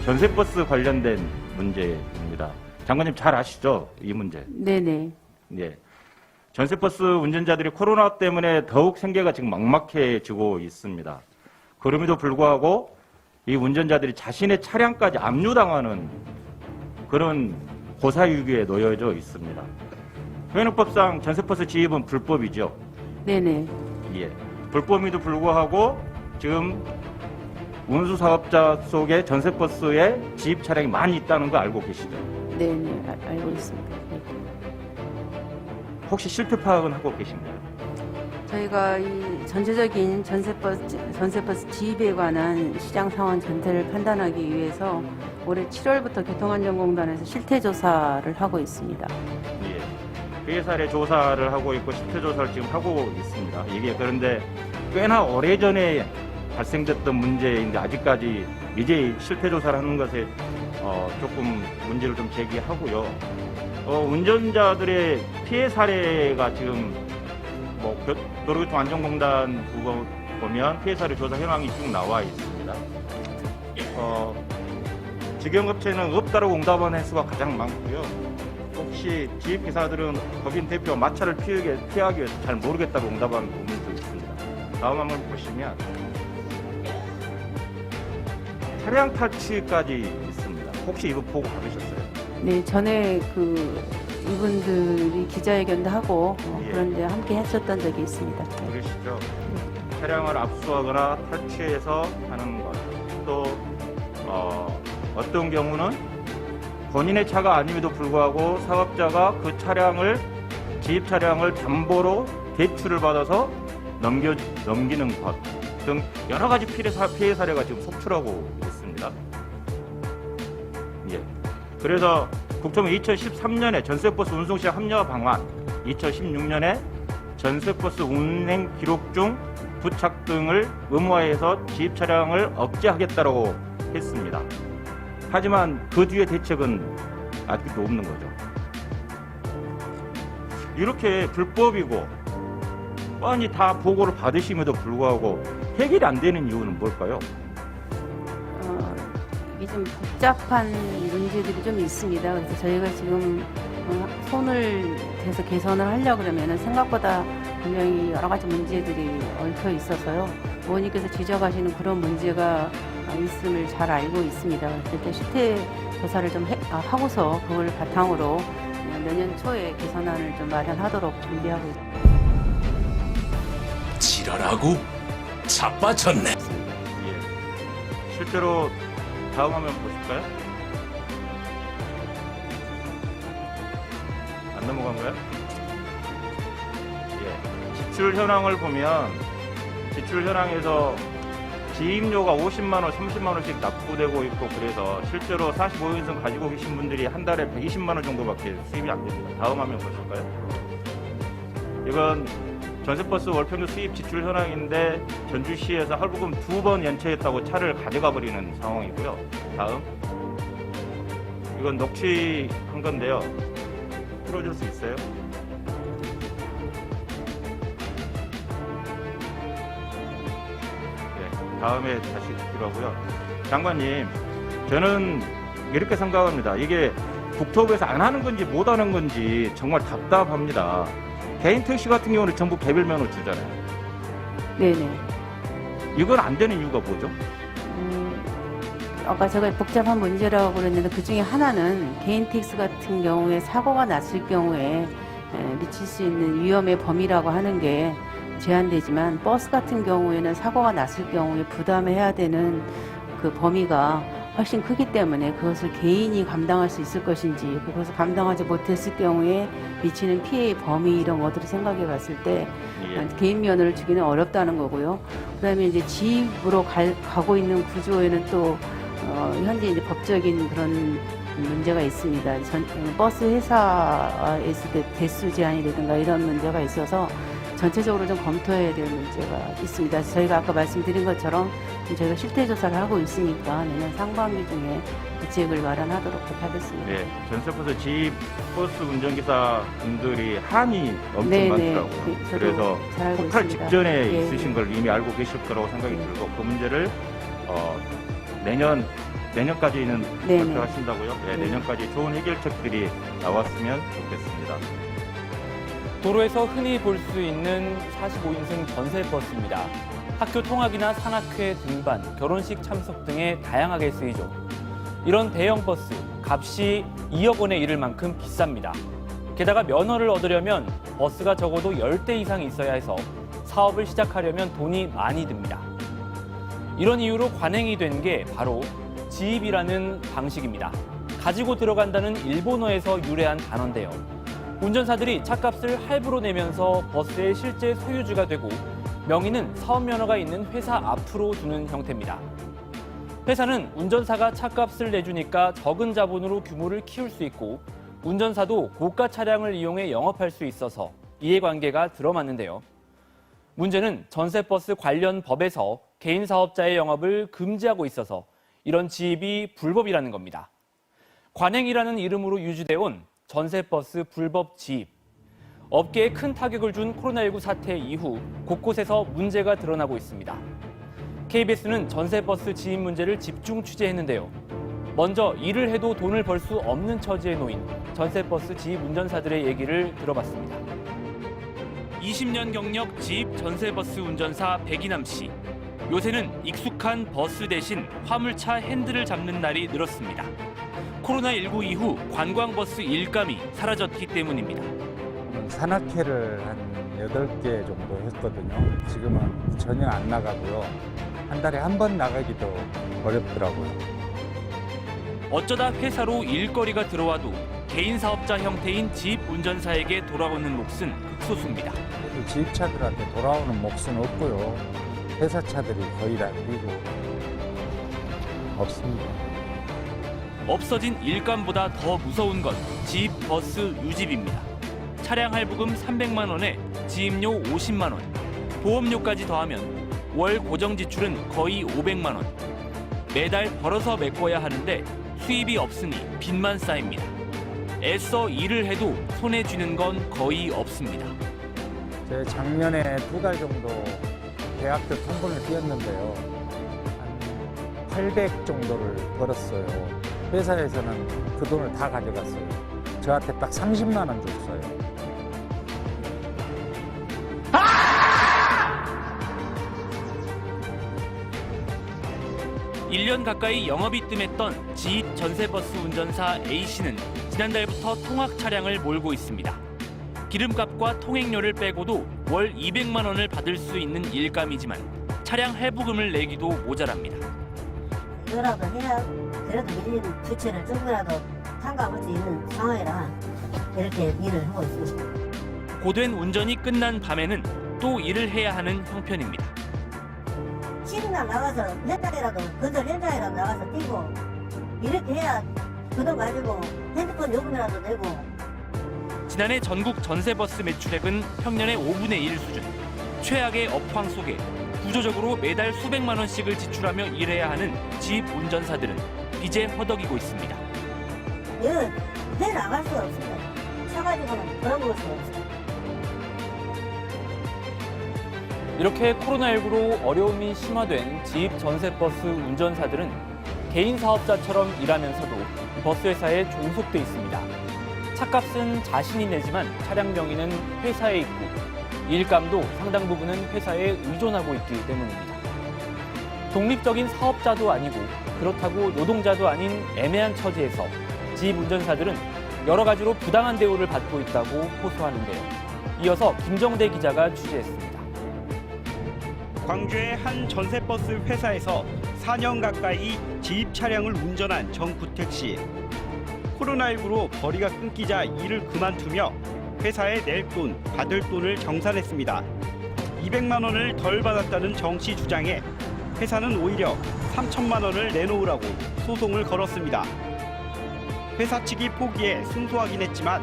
전세버스 관련된 문제입니다. 장관님 잘 아시죠? 이 문제. 네네. 예. 전세버스 운전자들이 코로나 때문에 더욱 생계가 지금 막막해지고 있습니다. 그럼에도 불구하고 이 운전자들이 자신의 차량까지 압류당하는 그런 고사유기에 놓여져 있습니다. 현행법상 전세버스 지입은 불법이죠. 네네. 예. 불법임에도 불구하고 지금 운수사업자 속에 전세버스에 지입 차량이 많이 있다는 거 알고 계시죠? 네네. 알고 있습니다. 네. 혹시 실태 파악은 하고 계신가요? 저희가 이 전체적인 전세버스 지입에 관한 시장 상황 전체를 판단하기 위해서 올해 7월부터 교통안전공단에서 실태조사를 하고 있습니다. 예. 피해 사례 조사를 하고 있고 실태 조사를 지금 하고 있습니다. 이게 그런데 꽤나 오래전에 발생됐던 문제인데 아직까지 이제 실태 조사를 하는 것에 조금 문제를 좀 제기하고요. 운전자들의 피해 사례가 지금 뭐 도로교통안전공단 부분 보면 피해 사례 조사 현황이 쭉 나와 있습니다. 직영업체는 없다라고 응답한 횟수가 가장 많고요. 혹시 지입기사들은 법인 대표 마찰을 피하기 위해서 잘 모르겠다고 응답한 부분도 있습니다. 다음 한번 보시면 차량 탈취까지 있습니다. 혹시 이거 보고 받으셨어요? 네, 전에 이분들이 기자회견도 하고 예. 그런데 함께 했었던 적이 있습니다. 네. 그러시죠? 차량을 압수하거나 탈취해서 하는 것. 또 어떤 경우는 본인의 차가 아님에도 불구하고 사업자가 그 차량을 지입 차량을 담보로 대출을 받아서 넘기는 것 등 여러 가지 피해 사례가 지금 속출하고 있습니다. 예. 그래서 국토부는 2013년에 전세버스 운송시장 합리화 방안, 2016년에 전세버스 운행 기록 중 부착 등을 의무화해서 지입 차량을 억제하겠다고 했습니다. 하지만 그 뒤에 대책은 아직도 없는 거죠. 이렇게 불법이고 뻔히 다 보고를 받으심에도 불구하고 해결이 안 되는 이유는 뭘까요? 이게 좀 복잡한 문제들이 좀 있습니다. 그래서 저희가 지금 손을 대서 개선을 하려고 그러면은 생각보다 분명히 여러 가지 문제들이 얽혀 있어서요. 의원님께서 지적하시는 그런 문제가 있음을 잘 알고 있습니다. 일단 실태 조사를 좀 하고서 그걸 바탕으로 내년 초에 개선안을 좀 마련하도록 준비하고 있습니다. 지랄하고 자빠졌네. 예. 실제로 다음 화면 보실까요? 안 넘어간가요? 예. 지출 현황을 보면 지출 현황에서 지입료가 50만 원, 30만 원씩 납부되고 있고 그래서 실제로 45인승 가지고 계신 분들이 한 달에 120만 원 정도밖에 수입이 안 됩니다. 다음 화면 보실까요? 이건 전세버스 월평균 수입 지출 현황인데 전주시에서 할부금 2번 연체했다고 차를 가져가 버리는 상황이고요. 다음. 이건 녹취한 건데요. 풀어줄 수 있어요? 네, 다음에 다시 듣기로 하고요. 장관님, 저는 이렇게 생각합니다. 이게 국토부에서 안 하는 건지 못 하는 건지 정말 답답합니다. 개인 택시 같은 경우는 전부 개별면허 주잖아요. 네네. 이건 안 되는 이유가 뭐죠? 아까 제가 복잡한 문제라고 그랬는데 그 중에 하나는 개인 택시 같은 경우에 사고가 났을 경우에 미칠 수 있는 위험의 범위라고 하는 게 제한되지만 버스 같은 경우에는 사고가 났을 경우에 부담해야 되는 그 범위가 훨씬 크기 때문에 그것을 개인이 감당할 수 있을 것인지 그것을 감당하지 못했을 경우에 미치는 피해의 범위 이런 것들을 생각해 봤을 때 예. 개인 면허를 주기는 어렵다는 거고요. 그다음에 이제 지입으로 가고 있는 구조에는 또 현재 이제 법적인 그런 문제가 있습니다. 버스 회사에 있을 때 대수 제한이라든가 이런 문제가 있어서 전체적으로 좀 검토해야 될 문제가 있습니다. 저희가 아까 말씀드린 것처럼 저희가 실태 조사를 하고 있으니까 내년 상반기 중에 대책을 마련하도록 하겠습니다. 네, 전세버스 지입 버스 운전기사 분들이 한이 엄청 네네. 많더라고요. 네, 저도 그래서 잘 알고 폭발 있습니다. 직전에 예, 있으신 걸 이미 알고 계실 거라고 생각이 예. 들고 그 문제를 내년 내년까지는 네네. 발표하신다고요? 네, 네. 내년까지 좋은 해결책들이 나왔으면 좋겠습니다. 도로에서 흔히 볼 수 있는 45인승 전세버스입니다. 학교 통학이나 산악회 등반, 결혼식 참석 등에 다양하게 쓰이죠. 이런 대형 버스, 값이 2억 원에 이를 만큼 비쌉니다. 게다가 면허를 얻으려면 버스가 적어도 10대 이상 있어야 해서 사업을 시작하려면 돈이 많이 듭니다. 이런 이유로 관행이 된 게 바로 지입이라는 방식입니다. 가지고 들어간다는 일본어에서 유래한 단어인데요. 운전사들이 차값을 할부로 내면서 버스의 실제 소유주가 되고 명의는 사업면허가 있는 회사 앞으로 두는 형태입니다. 회사는 운전사가 차값을 내주니까 적은 자본으로 규모를 키울 수 있고 운전사도 고가 차량을 이용해 영업할 수 있어서 이해관계가 들어맞는데요. 문제는 전세버스 관련 법에서 개인 사업자의 영업을 금지하고 있어서 이런 지입이 불법이라는 겁니다. 관행이라는 이름으로 유지돼 온 전세버스 불법 지입. 업계에 큰 타격을 준 코로나19 사태 이후 곳곳에서 문제가 드러나고 있습니다. KBS는 전세버스 지입 문제를 집중 취재했는데요. 먼저 일을 해도 돈을 벌 수 없는 처지에 놓인 전세버스 지입 운전사들의 얘기를 들어봤습니다. 20년 경력 지입 전세버스 운전사 백이남 씨. 요새는 익숙한 버스 대신 화물차 핸들을 잡는 날이 늘었습니다. 코로나19 이후 관광버스 일감이 사라졌기 때문입니다. 산악회를 한 8개 정도 했거든요. 지금은 전혀 안 나가고요. 한 달에 한 번 나가기도 어렵더라고요. 어쩌다 회사로 일거리가 들어와도 개인 사업자 형태인 지입 운전사에게 돌아오는 몫은 극소수입니다. 지입차들한테 돌아오는 몫은 없고요. 회사 차들이 거의 다 뛰고 없습니다. 없어진 일감보다 더 무서운 건 지입 버스 유지비입니다. 차량 할부금 300만 원에 지입료 50만 원, 보험료까지 더하면 월 고정 지출은 거의 500만 원. 매달 벌어서 메꿔야 하는데 수입이 없으니 빚만 쌓입니다. 애써 일을 해도 손에 쥐는 건 거의 없습니다. 제 작년에 2달 정도 대학교 통분을 뛰었는데요. 한 800 정도를 벌었어요. 회사에서는 그 돈을 다 가져갔어요. 저한테 딱 30만 원 줬어요. 일 년 가까이 영업이 뜸했던 지입 전세버스 운전사 A씨는 지난달부터 통학 차량을 몰고 있습니다. 기름값과 통행료를 빼고도 월 200만 원을 받을 수 있는 일감이지만 차량 할부금을 내기도 모자랍니다. 그거라도 해야 그래도 밀린 부채를 조금이라도 탕감할 수 있는 상황이라 이렇게 일을 하고 있습니다. 고된 운전이 끝난 밤에는 또 일을 해야 하는 형편입니다. 쉬는 날 나가서 현장이라도 건설 현장이라도 나가서 뛰고 이렇게 해야 그 돈 가지고 핸드폰 요금이라도 내고. 지난해 전국 전세버스 매출액은 평년의 5분의 1 수준. 최악의 업황 속에 구조적으로 매달 수백만 원씩을 지출하며 일해야 하는 지입 운전사들은 빚에 허덕이고 있습니다. 이건 해 나갈 수가 없습니다. 차 가지고는 벌어먹을 수가 없습니다. 이렇게 코로나19로 어려움이 심화된 지입 전세버스 운전사들은 개인 사업자처럼 일하면서도 버스 회사에 종속돼 있습니다. 차값은 자신이 내지만 차량 명의는 회사에 있고 일감도 상당 부분은 회사에 의존하고 있기 때문입니다. 독립적인 사업자도 아니고 그렇다고 노동자도 아닌 애매한 처지에서 지입 운전사들은 여러 가지로 부당한 대우를 받고 있다고 호소하는데요. 이어서 김정대 기자가 취재했습니다. 광주의 한 전세버스 회사에서 4년 가까이 지입 차량을 운전한 정구택 씨. 코로나19로 거리가 끊기자 일을 그만두며 회사에 낼 돈, 받을 돈을 정산했습니다. 200만 원을 덜 받았다는 정 씨 주장에 회사는 오히려 3천만 원을 내놓으라고 소송을 걸었습니다. 회사 측이 포기해 승소하긴 했지만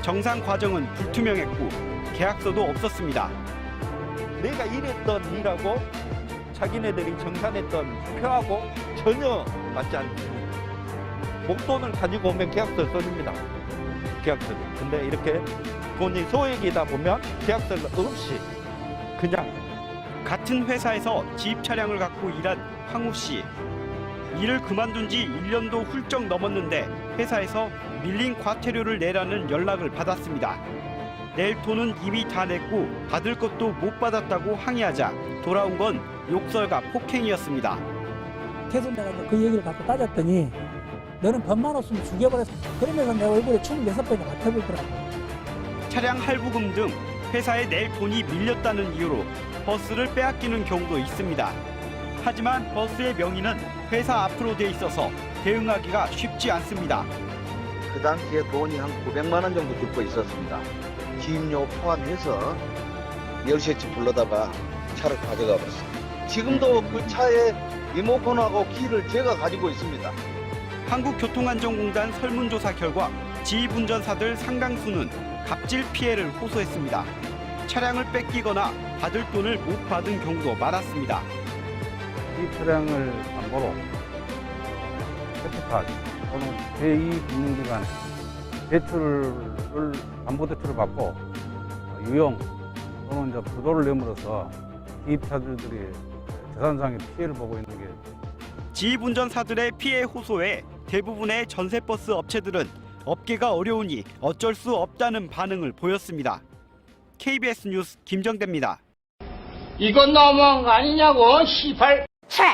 정산 과정은 불투명했고 계약서도 없었습니다. 내가 일했던 일하고 자기네들이 정산했던 표하고 전혀 맞지 않습니다. 목돈을 가지고 오면 계약서를 써줍니다. 계약서를. 근데 이렇게 돈이 소액이다 보면 계약서를 없이 그냥. 같은 회사에서 지입 차량을 갖고 일한 황우 씨. 일을 그만둔 지 1년도 훌쩍 넘었는데 회사에서 밀린 과태료를 내라는 연락을 받았습니다. 낼 돈은 이미 다 냈고 받을 것도 못 받았다고 항의하자 돌아온 건 욕설과 폭행이었습니다. 계속 내가 그 얘기를 갖고 따졌더니 너는 법만 없으면 죽여버렸어. 그러면서 내 얼굴에 총 6번이나 맞춰보더라고. 차량 할부금 등 회사에 낼 돈이 밀렸다는 이유로 버스를 빼앗기는 경우도 있습니다. 하지만 버스의 명의는 회사 앞으로 돼 있어서 대응하기가 쉽지 않습니다. 그 당시에 돈이 한 900만 원 정도 들고 있었습니다. 기입료 포함해서 10시쯤 불러다가 차를 가져가 버렸습니다. 지금도 그 차에 리모컨하고 키를 제가 가지고 있습니다. 한국교통안전공단 설문조사 결과 지입운전사들 상당수는 갑질 피해를 호소했습니다. 차량을 뺏기거나 받을 돈을 못 받은 경우도 많았습니다. 이 차량을 담보로 세트카 또는 제2금융기관에 대출을 담보대출을 받고 유용 또는 이제 부도를 내므로써 기입차들이 재산상의 피해를 보고 있는 게 지입운전사들의 피해 호소에 대부분의 전세버스 업체들은 업계가 어려우니 어쩔 수 없다는 반응을 보였습니다. KBS 뉴스 김정대입니다. 이건 너무한 거 아니냐고, 시발. 책!